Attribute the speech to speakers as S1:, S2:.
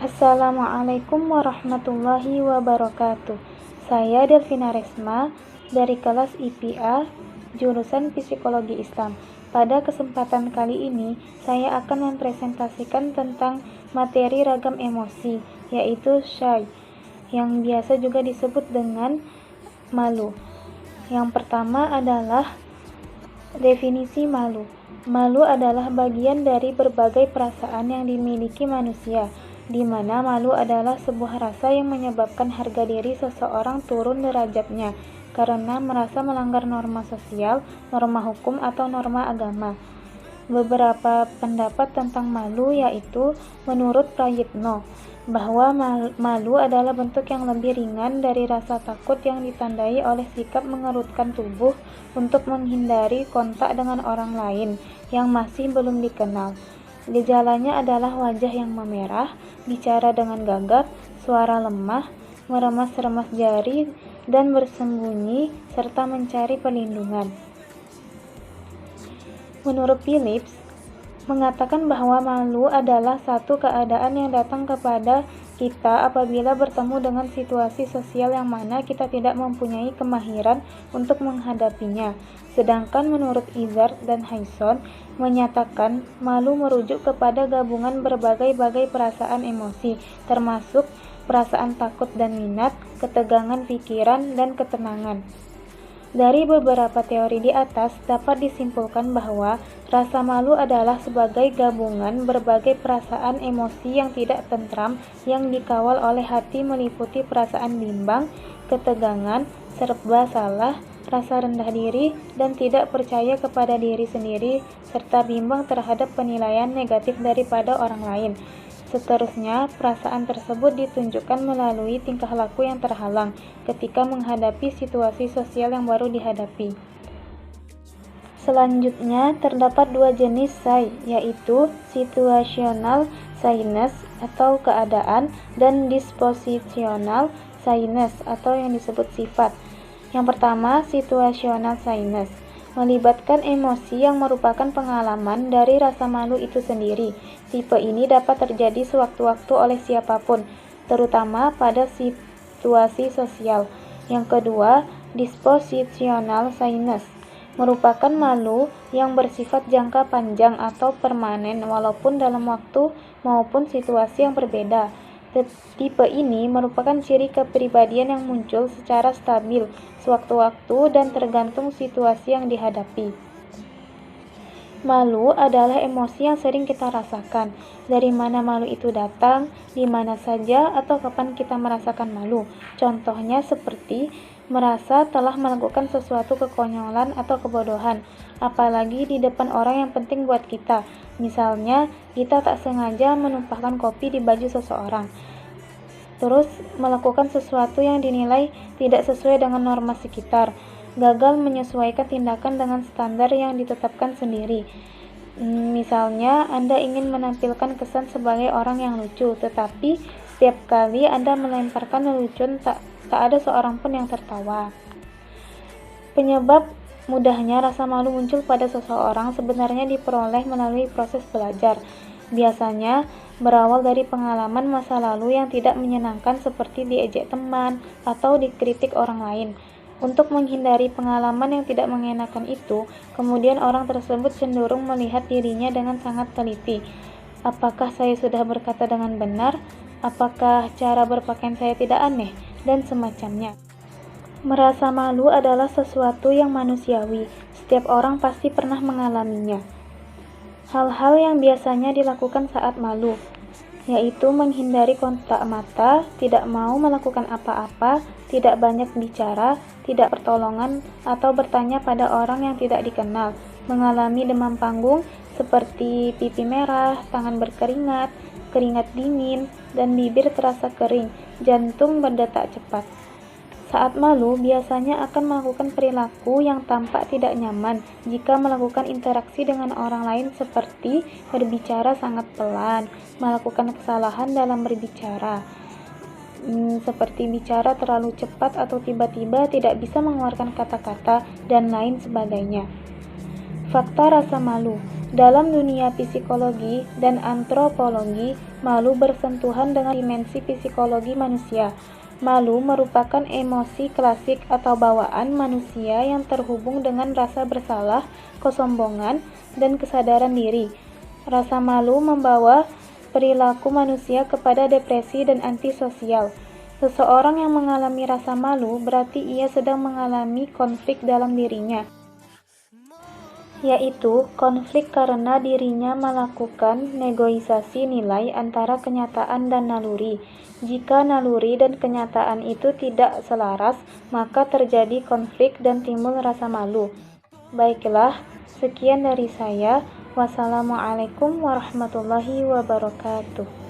S1: Assalamualaikum warahmatullahi wabarakatuh. Saya Delvina Resma dari kelas IPA jurusan Psikologi Islam. Pada kesempatan kali ini, saya akan mempresentasikan tentang materi ragam emosi, yaitu shy, yang biasa juga disebut dengan malu. Yang pertama adalah definisi malu. Malu adalah bagian dari berbagai perasaan yang dimiliki manusia, di mana malu adalah sebuah rasa yang menyebabkan harga diri seseorang turun derajatnya karena merasa melanggar norma sosial, norma hukum, atau norma agama. Beberapa pendapat tentang malu yaitu, menurut Prayitno, bahwa malu adalah bentuk yang lebih ringan dari rasa takut yang ditandai oleh sikap mengerutkan tubuh untuk menghindari kontak dengan orang lain yang masih belum dikenal. Gejalanya adalah wajah yang memerah, bicara dengan gagap, suara lemah, meremas-remas jari, dan bersembunyi serta mencari perlindungan. Menurut Phillips, mengatakan bahwa malu adalah satu keadaan yang datang kepada kita apabila bertemu dengan situasi sosial yang mana kita tidak mempunyai kemahiran untuk menghadapinya. Sedangkan menurut Izzard dan Hyson menyatakan malu merujuk kepada gabungan berbagai-bagai perasaan emosi, termasuk perasaan takut dan minat, ketegangan pikiran, dan ketenangan. Dari beberapa teori di atas, dapat disimpulkan bahwa rasa malu adalah sebagai gabungan berbagai perasaan emosi yang tidak tentram yang dikawal oleh hati meliputi perasaan bimbang, ketegangan, serba salah, rasa rendah diri, dan tidak percaya kepada diri sendiri, serta bimbang terhadap penilaian negatif daripada orang lain. Seterusnya, perasaan tersebut ditunjukkan melalui tingkah laku yang terhalang ketika menghadapi situasi sosial yang baru dihadapi. Selanjutnya, terdapat dua jenis shy, yaitu situational shyness atau keadaan dan dispositional shyness atau yang disebut sifat. Yang pertama, situational shyness melibatkan emosi yang merupakan pengalaman dari rasa malu itu sendiri. Tipe ini dapat terjadi sewaktu-waktu oleh siapapun, terutama pada situasi sosial. Yang kedua, dispositional shyness merupakan malu yang bersifat jangka panjang atau permanen walaupun dalam waktu maupun situasi yang berbeda. Tipe ini merupakan ciri kepribadian yang muncul secara stabil sewaktu-waktu dan tergantung situasi yang dihadapi. Malu adalah emosi yang sering kita rasakan. Dari mana malu itu datang, di mana saja, atau kapan kita merasakan malu. Contohnya seperti merasa telah melakukan sesuatu kekonyolan atau kebodohan, apalagi di depan orang yang penting buat kita. Misalnya, kita tak sengaja menumpahkan kopi di baju seseorang, terus melakukan sesuatu yang dinilai tidak sesuai dengan norma sekitar, gagal menyesuaikan tindakan dengan standar yang ditetapkan sendiri. Misalnya, Anda ingin menampilkan kesan sebagai orang yang lucu, tetapi setiap kali Anda melemparkan lelucon tak ada seorang pun yang tertawa. Penyebab mudahnya rasa malu muncul pada seseorang sebenarnya diperoleh melalui proses belajar. Biasanya berawal dari pengalaman masa lalu yang tidak menyenangkan seperti diejek teman atau dikritik orang lain. Untuk menghindari pengalaman yang tidak mengenakan itu, kemudian orang tersebut cenderung melihat dirinya dengan sangat teliti. Apakah saya sudah berkata dengan benar? Apakah cara berpakaian saya tidak aneh? Dan semacamnya. Merasa malu adalah sesuatu yang manusiawi. Setiap orang pasti pernah mengalaminya. Hal-hal yang biasanya dilakukan saat malu, yaitu menghindari kontak mata, tidak mau melakukan apa-apa, tidak banyak bicara, tidak pertolongan, atau bertanya pada orang yang tidak dikenal, mengalami demam panggung seperti pipi merah, tangan berkeringat, keringat dingin, dan bibir terasa kering, jantung berdetak cepat. Saat malu, biasanya akan melakukan perilaku yang tampak tidak nyaman jika melakukan interaksi dengan orang lain seperti berbicara sangat pelan, melakukan kesalahan dalam berbicara, seperti bicara terlalu cepat atau tiba-tiba tidak bisa mengeluarkan kata-kata, dan lain sebagainya. Fakta rasa malu. Dalam dunia psikologi dan antropologi, malu bersentuhan dengan dimensi psikologi manusia. Malu merupakan emosi klasik atau bawaan manusia yang terhubung dengan rasa bersalah, kesombongan, dan kesadaran diri. Rasa malu membawa perilaku manusia kepada depresi dan antisosial. Seseorang yang mengalami rasa malu berarti ia sedang mengalami konflik dalam dirinya, yaitu konflik karena dirinya melakukan negosiasi nilai antara kenyataan dan naluri. Jika naluri dan kenyataan itu tidak selaras, maka terjadi konflik dan timbul rasa malu. Baiklah, sekian dari saya. Wassalamualaikum warahmatullahi wabarakatuh.